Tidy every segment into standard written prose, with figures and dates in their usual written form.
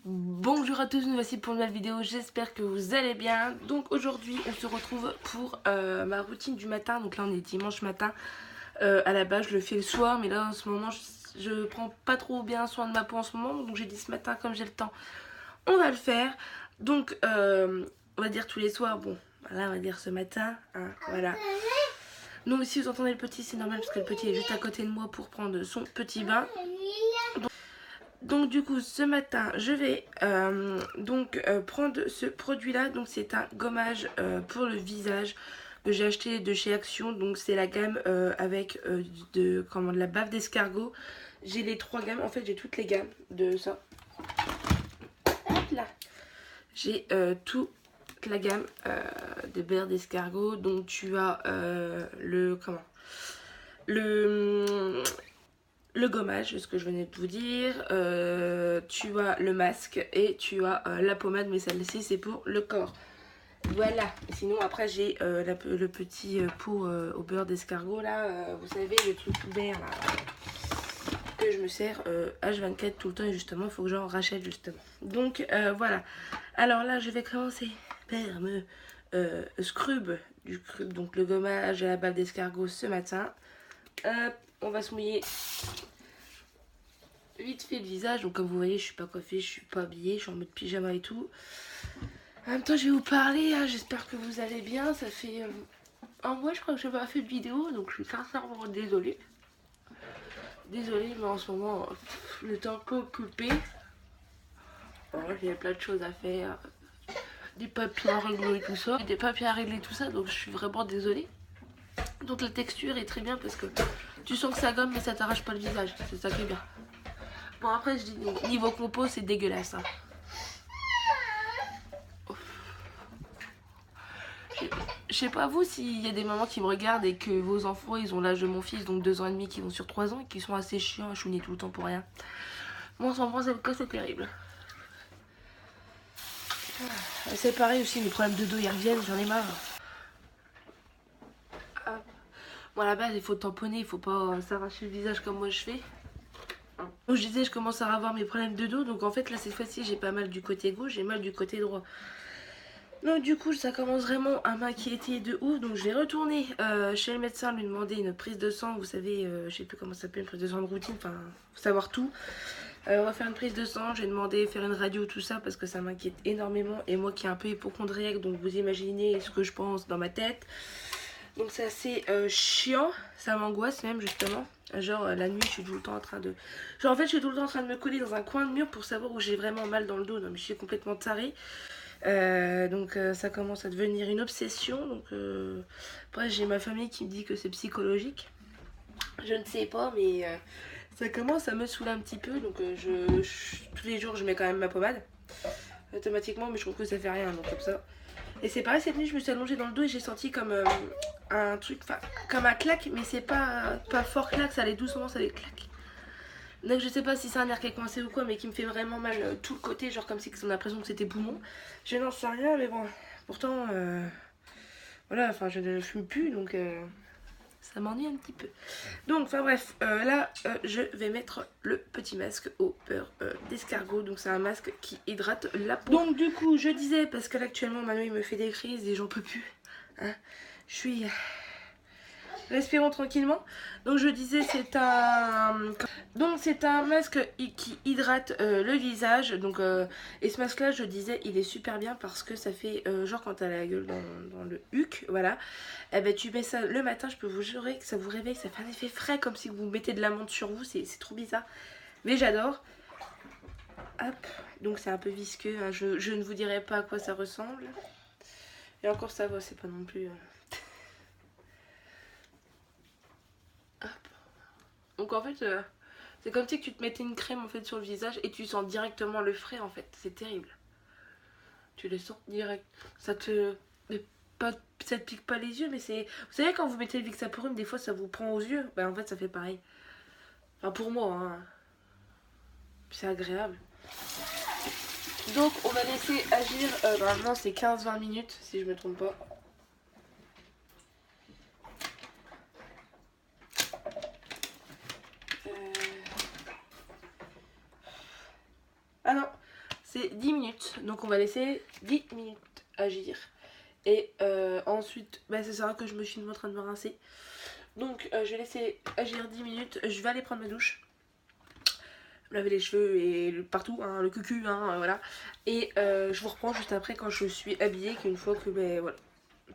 Bonjour à tous, nous voici pour une nouvelle vidéo, j'espère que vous allez bien. Donc aujourd'hui on se retrouve pour ma routine du matin. Donc là on est dimanche matin, à la base je le fais le soir, mais là en ce moment je prends pas trop bien soin de ma peau en ce moment. Donc j'ai dit ce matin, comme j'ai le temps, on va le faire. Donc on va dire tous les soirs, bon voilà, on va dire ce matin, hein, voilà. Donc si vous entendez le petit, c'est normal parce que le petit est juste à côté de moi pour prendre son petit bain. Donc du coup ce matin je vais prendre ce produit là. Donc c'est un gommage pour le visage que j'ai acheté de chez Action. Donc c'est la gamme avec de la bave d'escargot. J'ai les trois gammes, en fait j'ai toutes les gammes de ça. Hop là. J'ai toute la gamme de beurre d'escargot. Donc tu as le gommage, ce que je venais de vous dire, tu as le masque et tu as la pommade, mais celle-ci c'est pour le corps. Voilà, sinon après j'ai le petit pot au beurre d'escargot là, vous savez, le truc vert là, que je me sers H24 tout le temps, et justement il faut que j'en rachète justement. Donc voilà, alors là je vais commencer par me scrub, donc le gommage à la bave d'escargot ce matin. Hop, on va se mouiller vite fait le visage. Donc comme vous voyez je suis pas coiffée, je suis pas habillée, je suis en mode pyjama et tout. En même temps je vais vous parler, hein, j'espère que vous allez bien. Ça fait un mois je crois que je n'ai pas fait de vidéo, donc je suis sincèrement désolée. Désolée, mais en ce moment le temps peut occupé. J'ai plein de choses à faire, des papiers à régler et tout ça, des papiers à régler tout ça, donc je suis vraiment désolée. Donc la texture est très bien parce que tu sens que ça gomme mais ça t'arrache pas le visage, c'est ça qui est bien. Bon après je dis niveau compo c'est dégueulasse, hein. Je sais pas vous s'il y a des mamans qui me regardent et que vos enfants ils ont l'âge de mon fils, donc 2 ans et demi, qui vont sur 3 ans et qui sont assez chiants à chouiner tout le temps pour rien. Moi en ce moment c'est le cas, c'est terrible. C'est pareil aussi, mes problèmes de dos ils reviennent, j'en ai marre. Bon à la base il faut tamponner, il faut pas s'arracher le visage comme moi je fais. Donc je disais je commence à avoir mes problèmes de dos, donc en fait là cette fois-ci j'ai pas mal du côté gauche, j'ai mal du côté droit. Donc du coup ça commence vraiment à m'inquiéter de ouf. Donc je vais retourner chez le médecin, lui demander une prise de sang. Vous savez, je sais plus comment ça s'appelle, une prise de sang de routine, enfin faut savoir tout. On va faire une prise de sang, j'ai demandé faire une radio, tout ça, parce que ça m'inquiète énormément. Et moi qui est un peu hypochondriaque, donc vous imaginez ce que je pense dans ma tête. Donc c'est assez chiant, ça m'angoisse même justement. Genre la nuit je suis tout le temps en train de... Genre en fait je suis tout le temps en train de me coller dans un coin de mur pour savoir où j'ai vraiment mal dans le dos. Non mais je suis complètement tarée. Ça commence à devenir une obsession. Donc après j'ai ma famille qui me dit que c'est psychologique. Je ne sais pas, mais ça commence à me saouler un petit peu. Donc tous les jours je mets quand même ma pommade automatiquement, mais je trouve que ça fait rien, donc comme ça. Et c'est pareil, cette nuit je me suis allongée dans le dos et j'ai senti comme un truc, enfin comme un claque, mais c'est pas fort claque, ça allait doucement, ça allait claque. Donc je sais pas si c'est un nerf qui est coincé ou quoi, mais qui me fait vraiment mal tout le côté, genre comme si on a l'impression que c'était poumon. Je n'en sais rien, mais bon, pourtant, voilà, enfin je ne fume plus, donc ça m'ennuie un petit peu. Donc, enfin bref, là, je vais mettre le petit masque au beurre d'escargot. Donc c'est un masque qui hydrate la peau. Donc du coup, je disais, parce que là actuellement, Manu il me fait des crises et j'en peux plus. Hein. Je suis... Respirons tranquillement. Donc je disais c'est un masque qui hydrate le visage. Donc et ce masque là je disais il est super bien parce que ça fait genre quand t'as la gueule dans le huc, voilà. Et ben tu mets ça le matin, je peux vous jurer que ça vous réveille, ça fait un effet frais comme si vous mettez de la menthe sur vous, c'est trop bizarre. Mais j'adore. Hop, donc c'est un peu visqueux, hein. Je ne vous dirai pas à quoi ça ressemble. Et encore ça va, c'est pas non plus... Donc en fait, c'est comme si tu te mettais une crème en fait sur le visage et tu sens directement le frais en fait. C'est terrible. Tu le sens direct. Ça te pique pas les yeux, mais c'est... Vous savez quand vous mettez le Vicsaporum, des fois ça vous prend aux yeux. Bah en fait ça fait pareil. Enfin pour moi, hein. C'est agréable. Donc on va laisser agir, normalement c'est 15-20 minutes si je me trompe pas. Ah non, c'est 10 minutes. Donc on va laisser 10 minutes agir. Et ensuite, bah, c'est ça que je me suis en train de me rincer. Donc je vais laisser agir 10 minutes. Je vais aller prendre ma douche. Me laver les cheveux et partout, hein, le cucu, hein, voilà. Et je vous reprends juste après quand je suis habillée, qu'une fois que, ben voilà.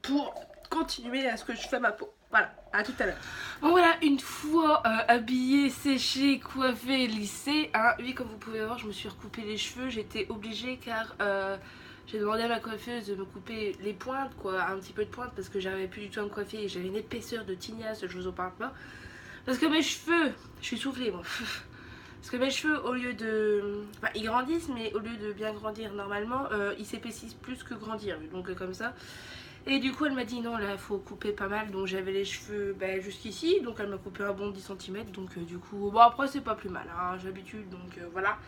Pour continuer à ce que je fais à ma peau. Voilà, à tout à l'heure. Bon voilà, une fois habillée, séchée, coiffée, lissée, hein, oui comme vous pouvez voir je me suis recoupé les cheveux, j'étais obligée car j'ai demandé à ma coiffeuse de me couper les pointes, quoi, un petit peu de pointe parce que j'arrivais plus du tout à me coiffer et j'avais une épaisseur de tignasse, je vous en parle pas. Parce que mes cheveux, je suis soufflée moi. Parce que mes cheveux au lieu de... Enfin ils grandissent mais au lieu de bien grandir normalement, ils s'épaississent plus que grandir, donc comme ça. Et du coup elle m'a dit non là faut couper pas mal, donc j'avais les cheveux jusqu'ici, donc elle m'a coupé un bon 10 cm, donc du coup bon après c'est pas plus mal, hein, j'ai l'habitude, donc voilà.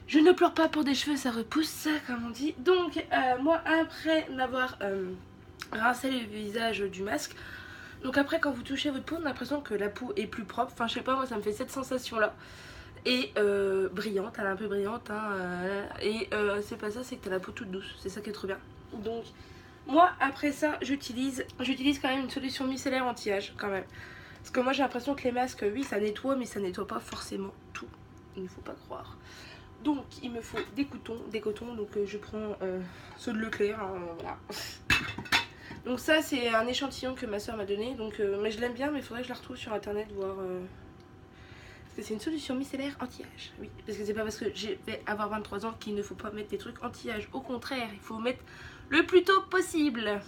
Je ne pleure pas pour des cheveux, ça repousse comme on dit. Donc moi après m'avoir rincé le visage du masque, donc après quand vous touchez votre peau on a l'impression que la peau est plus propre, enfin je sais pas moi ça me fait cette sensation là. Et brillante, elle est un peu brillante hein, et c'est pas ça, c'est que t'as la peau toute douce, c'est ça qui est trop bien. Donc moi après ça j'utilise quand même une solution micellaire anti-âge quand même. Parce que moi j'ai l'impression que les masques oui ça nettoie mais ça nettoie pas forcément tout. Il ne faut pas croire. Donc il me faut des cotons, donc je prends ceux de Leclerc, hein, voilà. Donc ça c'est un échantillon que ma soeur m'a donné, donc mais je l'aime bien mais il faudrait que je la retrouve sur internet voir... Parce que c'est une solution micellaire anti-âge. Oui, parce que c'est pas parce que je vais avoir 23 ans qu'il ne faut pas mettre des trucs anti-âge. Au contraire, il faut mettre le plus tôt possible.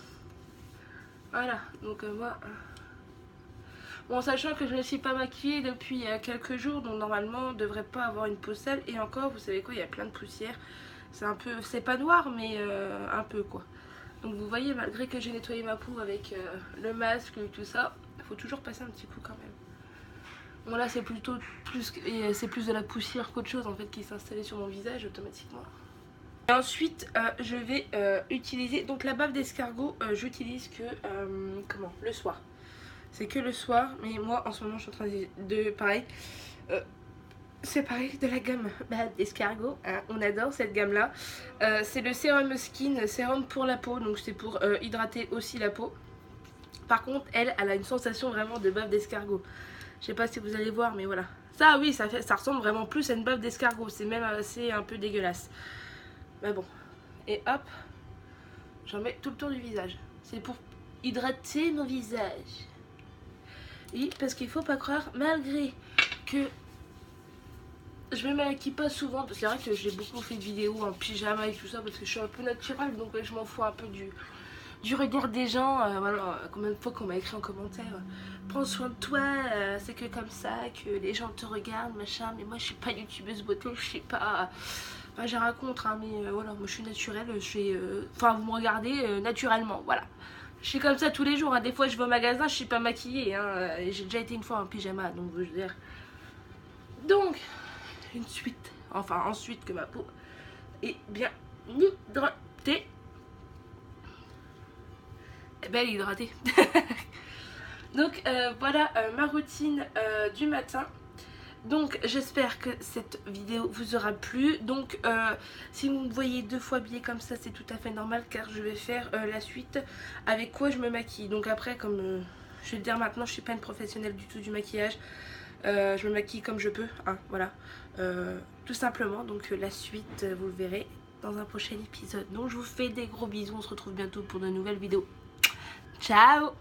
Voilà, donc moi... Bon, sachant que je ne suis pas maquillée depuis quelques jours, donc normalement on ne devrait pas avoir une peau sale. Et encore, vous savez quoi, il y a plein de poussière. C'est un peu... C'est pas noir, mais un peu quoi. Donc vous voyez, malgré que j'ai nettoyé ma peau avec le masque et tout ça, il faut toujours passer un petit coup quand même. Bon là c'est plutôt plus de la poussière qu'autre chose en fait qui s'est installée sur mon visage automatiquement. Et ensuite je vais utiliser donc la bave d'escargot, j'utilise que le soir. C'est que le soir, mais moi en ce moment je suis en train de pareil. C'est pareil de la gamme bave d'escargot, hein, on adore cette gamme là. C'est le sérum skin, sérum pour la peau, donc c'est pour hydrater aussi la peau. Par contre elle a une sensation vraiment de bave d'escargot. Je sais pas si vous allez voir mais voilà. Ça oui ça ressemble vraiment plus à une bave d'escargot. C'est même assez un peu dégueulasse. Mais bon. Et hop. J'en mets tout le tour du visage. C'est pour hydrater mon visage. Oui parce qu'il faut pas croire malgré que je me maquille pas souvent. Parce que c'est vrai que j'ai beaucoup fait de vidéos en pyjama et tout ça. Parce que je suis un peu naturelle. Donc je m'en fous un peu du regard des gens. Voilà, combien de fois qu'on m'a écrit en commentaire prends soin de toi, c'est que comme ça que les gens te regardent machin, mais moi je suis pas youtubeuse beauté, je sais pas, enfin j'ai raconte hein, mais voilà moi je suis naturelle, je suis enfin vous me regardez naturellement, voilà, je suis comme ça tous les jours hein. Des fois je vais au magasin je suis pas maquillée hein, j'ai déjà été une fois en pyjama donc je veux dire, donc ensuite que ma peau est bien hydratée. Belle hydratée. Donc voilà ma routine du matin. Donc j'espère que cette vidéo vous aura plu. Donc si vous me voyez 2 fois habillée comme ça c'est tout à fait normal car je vais faire la suite avec quoi je me maquille. Donc après comme je vais le dire maintenant je suis pas une professionnelle du tout du maquillage. Je me maquille comme je peux hein, voilà tout simplement. Donc la suite vous le verrez dans un prochain épisode. Donc je vous fais des gros bisous, on se retrouve bientôt pour de nouvelles vidéos. Ciao!